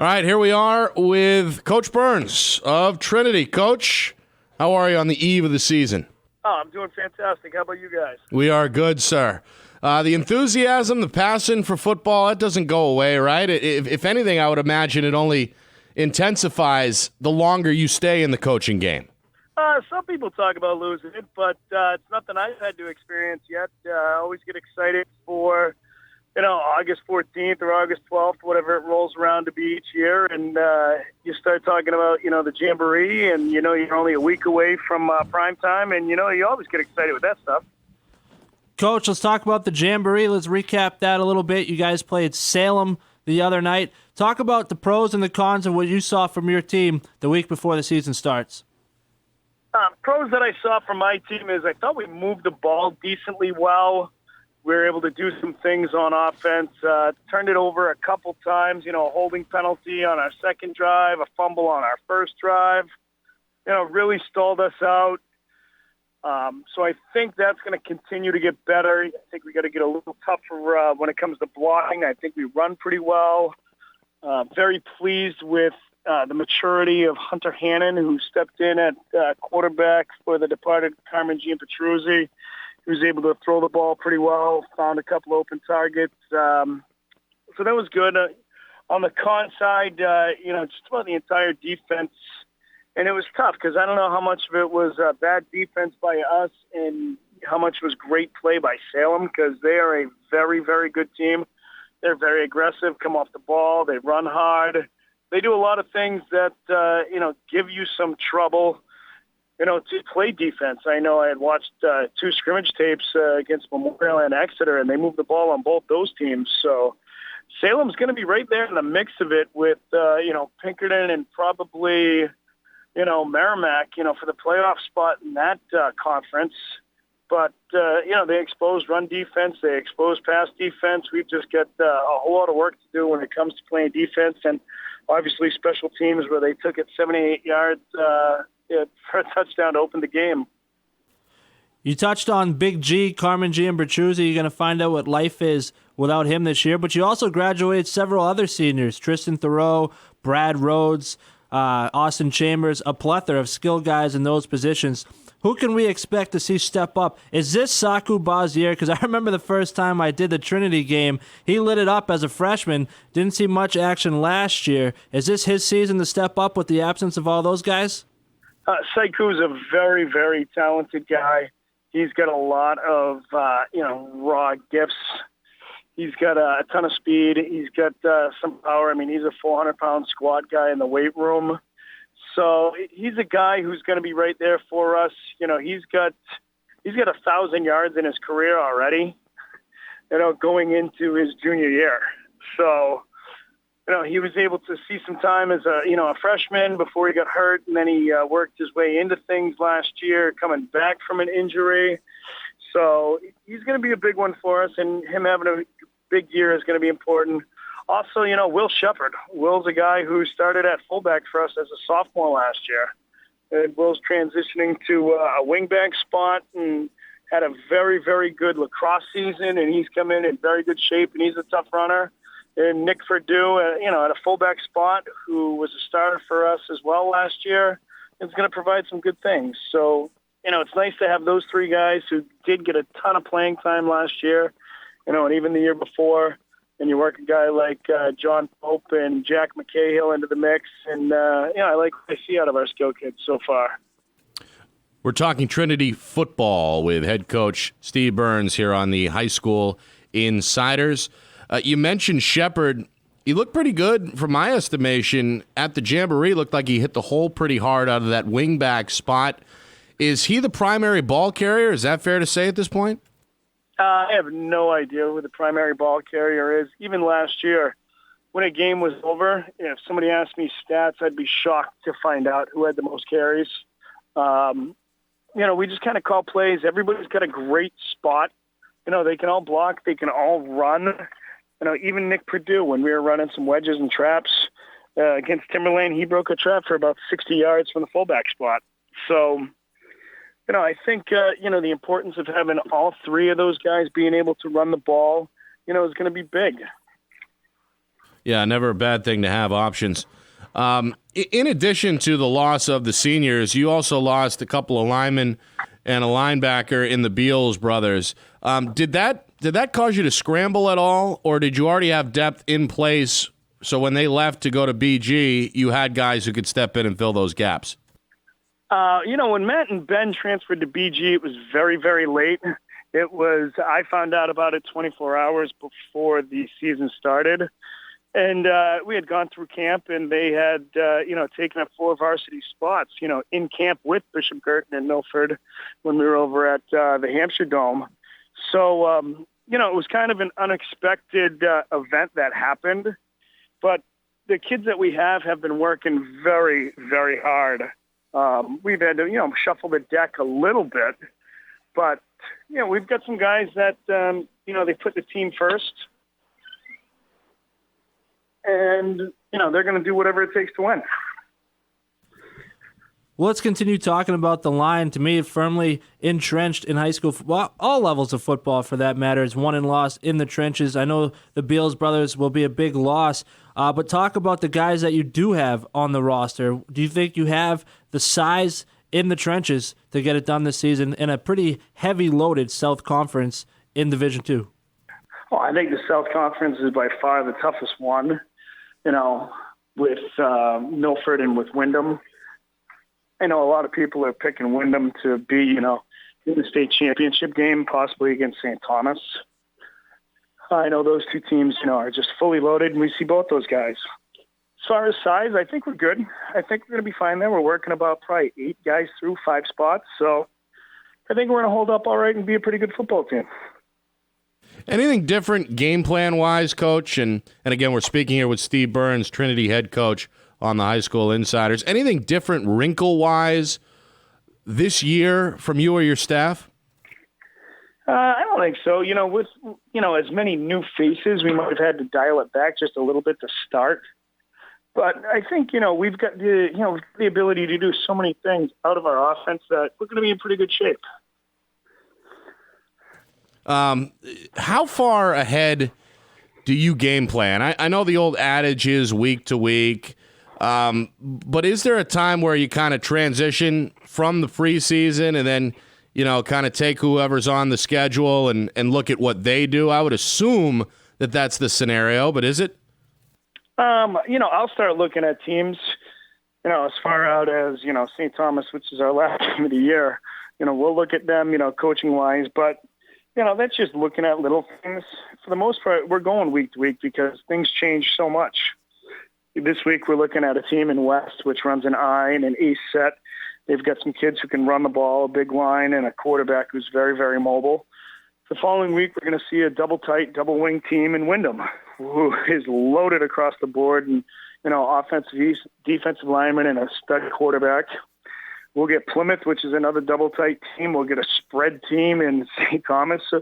All right, here we are with Coach Burns of Trinity. Coach, how are you on the eve of the season? Oh, I'm doing fantastic. How about you guys? We are good, sir. The enthusiasm, the passion for football, it doesn't go away, right? If anything, I would imagine it only intensifies the longer you stay in the coaching game. Some people talk about losing it, but it's nothing I've had to experience yet. I always get excited for, August 14th or August 12th, whatever it rolls around to be each year, and you start talking about, the Jamboree, and, you're only a week away from prime time, and, you always get excited with that stuff. Coach, let's talk about the Jamboree. Let's recap that a little bit. You guys played Salem the other night. Talk about the pros and the cons of what you saw from your team the week before the season starts. Pros that I saw from my team is I thought we moved the ball decently well. We were able to do some things on offense, turned it over a couple times, a holding penalty on our second drive, a fumble on our first drive, really stalled us out. So I think that's going to continue to get better. I think we got to get a little tougher when it comes to blocking. I think we run pretty well. Very pleased with the maturity of Hunter Hannon, who stepped in at quarterback for the departed Carmen Gianpetruzzi. He was able to throw the ball pretty well, found a couple open targets. So that was good. On the con side, just about the entire defense. And it was tough because I don't know how much of it was bad defense by us and how much was great play by Salem, because they are a very, very good team. They're very aggressive, come off the ball. They run hard. They do a lot of things that, give you some trouble, to play defense. I know I had watched 2 scrimmage tapes against Memorial and Exeter, and they moved the ball on both those teams. So Salem's going to be right there in the mix of it with, Pinkerton and probably, Merrimack, for the playoff spot in that conference. But, they expose run defense. They expose pass defense. We've just got a whole lot of work to do when it comes to playing defense. And obviously special teams where they took it 78 yards for a touchdown to open the game. You touched on Big G, Carmen Gianpetruzzi. You're going to find out what life is without him this year. But you also graduated several other seniors, Tristan Thoreau, Brad Rhodes, Austin Chambers, a plethora of skilled guys in those positions. Who can we expect to see step up? Is this Saku Bazier? Because I remember the first time I did the Trinity game, he lit it up as a freshman. Didn't see much action last year. Is this his season to step up with the absence of all those guys? Saku's a very, very talented guy. He's got a lot of, raw gifts. He's got a ton of speed. He's got some power. I mean, he's a 400-pound squat guy in the weight room. So he's a guy who's going to be right there for us. He's got 1,000 yards in his career already, going into his junior year. So, he was able to see some time as a freshman before he got hurt, and then he worked his way into things last year, coming back from an injury. So he's going to be a big one for us, and him having a big year is going to be important. Also, Will Shepard. Will's a guy who started at fullback for us as a sophomore last year. And Will's transitioning to a wingback spot and had a very, very good lacrosse season, and he's come in very good shape, and he's a tough runner. And Nick Perdue, at a fullback spot, who was a starter for us as well last year, is going to provide some good things. So, it's nice to have those 3 guys who did get a ton of playing time last year, and even the year before. And you work a guy like John Pope and Jack McCahill into the mix. And, I like what I see out of our skill kids so far. We're talking Trinity football with head coach Steve Burns here on the High School Insiders. You mentioned Shepard. He looked pretty good from my estimation at the Jamboree. Looked like he hit the hole pretty hard out of that wingback spot. Is he the primary ball carrier? Is that fair to say at this point? I have no idea who the primary ball carrier is. Even last year, when a game was over, if somebody asked me stats, I'd be shocked to find out who had the most carries. We just kind of call plays. Everybody's got a great spot. They can all block. They can all run. Even Nick Perdue, when we were running some wedges and traps against Timberlane, he broke a trap for about 60 yards from the fullback spot. So, I think, the importance of having all 3 of those guys being able to run the ball, is going to be big. Yeah, never a bad thing to have options. In addition to the loss of the seniors, you also lost a couple of linemen and a linebacker in the Beals brothers. Did that cause you to scramble at all, or did you already have depth in place so when they left to go to BG, you had guys who could step in and fill those gaps? When Matt and Ben transferred to BG, it was very, very late. I found out about it 24 hours before the season started. And we had gone through camp, and they had, taken up 4 varsity spots, in camp with Bishop Girton and Milford when we were over at the Hampshire Dome. So, it was kind of an unexpected event that happened. But the kids that we have been working very, very hard. We've had to, shuffle the deck a little bit. But, we've got some guys that, they put the team first. And, they're going to do whatever it takes to win. Well, let's continue talking about the line. To me, firmly entrenched in high school football, all levels of football for that matter, is won and lost in the trenches. I know the Beals brothers will be a big loss, but talk about the guys that you do have on the roster. Do you think you have the size in the trenches to get it done this season in a pretty heavy loaded South Conference in Division II? Well, I think the South Conference is by far the toughest one, with Milford and with Wyndham. I know a lot of people are picking Wyndham to be, in the state championship game, possibly against St. Thomas. I know those two teams, are just fully loaded, and we see both those guys. As far as size, I think we're good. I think we're going to be fine there. We're working about probably 8 guys through 5 spots, so I think we're going to hold up all right and be a pretty good football team. Anything different game plan-wise, Coach? And again, we're speaking here with Steve Burns, Trinity head coach on the High School Insiders. Anything different wrinkle-wise this year from you or your staff? I don't think so. With as many new faces, we might have had to dial it back just a little bit to start. But I think, we've got the ability to do so many things out of our offense that we're going to be in pretty good shape. How far ahead do you game plan? I know the old adage is week to week, but is there a time where you kind of transition from the preseason and then, kind of take whoever's on the schedule and look at what they do? I would assume that that's the scenario, but is it? I'll start looking at teams, as far out as, St. Thomas, which is our last game of the year. We'll look at them, coaching-wise, but that's just looking at little things. For the most part, we're going week to week because things change so much. This week, we're looking at a team in West, which runs an I and an ace set. They've got some kids who can run the ball, a big line, and a quarterback who's very, very mobile. The following week, we're going to see a double-tight, double-wing team in Wyndham, who is loaded across the board, and, offensive, defensive lineman, and a stud quarterback. We'll get Plymouth, which is another double-tight team. We'll get a spread team in St. Thomas. So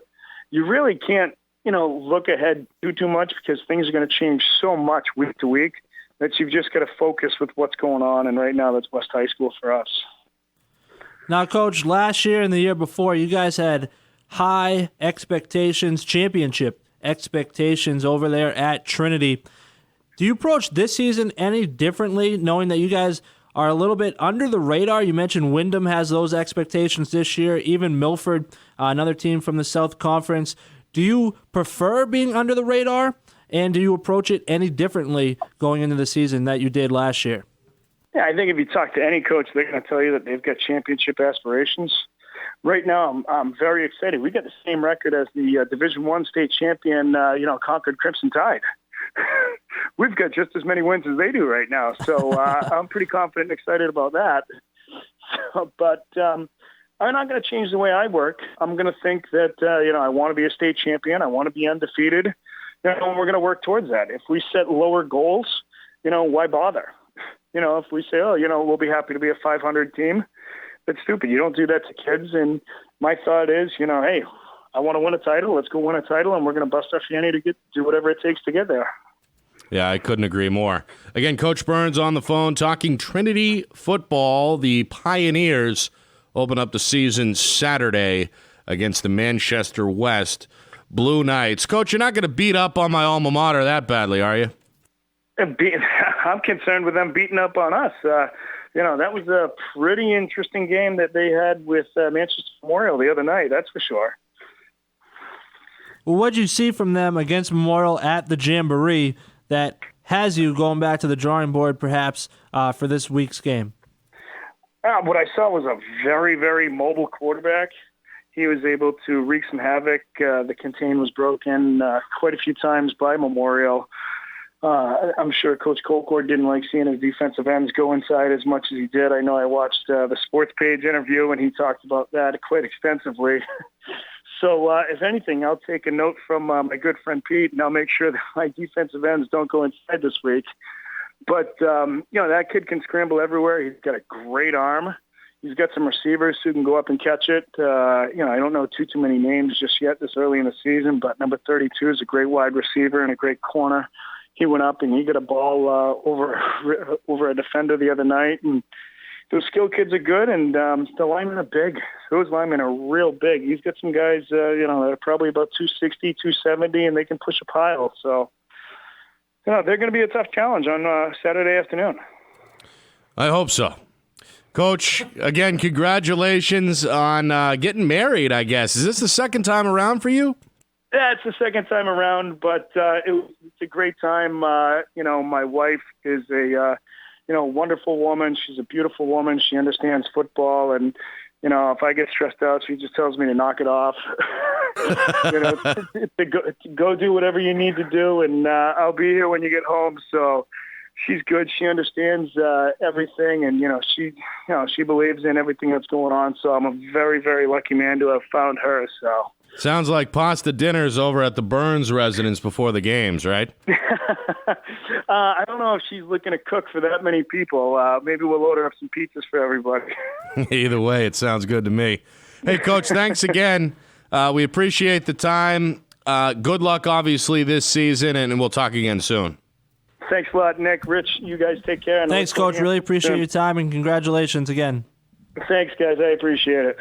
you really can't, look ahead too much because things are going to change so much week to week that you've just got to focus with what's going on. And right now, that's West High School for us. Now, Coach, last year and the year before, you guys had high expectations, championship expectations over there at Trinity. Do you approach this season any differently, knowing that you guys are a little bit under the radar? You mentioned Wyndham has those expectations this year, even Milford, another team from the South Conference. Do you prefer being under the radar, and do you approach it any differently going into the season that you did last year? Yeah, I think if you talk to any coach, they're going to tell you that they've got championship aspirations. Right now, I'm very excited. We got the same record as the Division I state champion, Concord Crimson Tide. We've got just as many wins as they do right now, so I'm pretty confident and excited about that. But I'm not going to change the way I work. I'm going to think that, I want to be a state champion. I want to be undefeated. And we're going to work towards that. If we set lower goals, why bother? If we say, we'll be happy to be a 500 team, that's stupid. You don't do that to kids. And my thought is, hey, I want to win a title. Let's go win a title, and we're going to bust our fanny to do whatever it takes to get there. Yeah, I couldn't agree more. Again, Coach Burns on the phone talking Trinity football. The Pioneers open up the season Saturday against the Manchester West Blue Knights. Coach, you're not going to beat up on my alma mater that badly, are you? I'm concerned with them beating up on us. That was a pretty interesting game that they had with Manchester Memorial the other night, that's for sure. Well, what did you see from them against Memorial at the Jamboree that has you going back to the drawing board perhaps for this week's game? What I saw was a very, very mobile quarterback. He was able to wreak some havoc. The contain was broken quite a few times by Memorial. I'm sure Coach Colcord didn't like seeing his defensive ends go inside as much as he did. I know I watched the Sports Page interview, and he talked about that quite extensively. So if anything, I'll take a note from my good friend Pete, and I'll make sure that my defensive ends don't go inside this week. But, that kid can scramble everywhere. He's got a great arm. He's got some receivers who can go up and catch it. I don't know too many names just yet this early in the season, but number 32 is a great wide receiver and a great corner. He went up and he got a ball over a defender the other night. And those skill kids are good, and the linemen are big. Those linemen are real big. He's got some guys, that are probably about 260, 270, and they can push a pile. So, they're going to be a tough challenge on Saturday afternoon. I hope so. Coach, again, congratulations on getting married, I guess. Is this the second time around for you? Yeah, it's the second time around, but it's a great time. My wife is a wonderful woman. She's a beautiful woman. She understands football, and if I get stressed out, she just tells me to knock it off. To go do whatever you need to do, and I'll be here when you get home. So she's good. She understands everything, and she believes in everything that's going on. So I'm a very, very lucky man to have found her. So. Sounds like pasta dinners over at the Burns residence before the games, right? I don't know if she's looking to cook for that many people. Maybe we'll order up some pizzas for everybody. Either way, it sounds good to me. Hey, Coach, thanks again. We appreciate the time. Good luck, obviously, this season, and we'll talk again soon. Thanks a lot, Nick. Rich, you guys take care. Thanks, Coach. Really appreciate your time, and congratulations again. Thanks, guys. I appreciate it.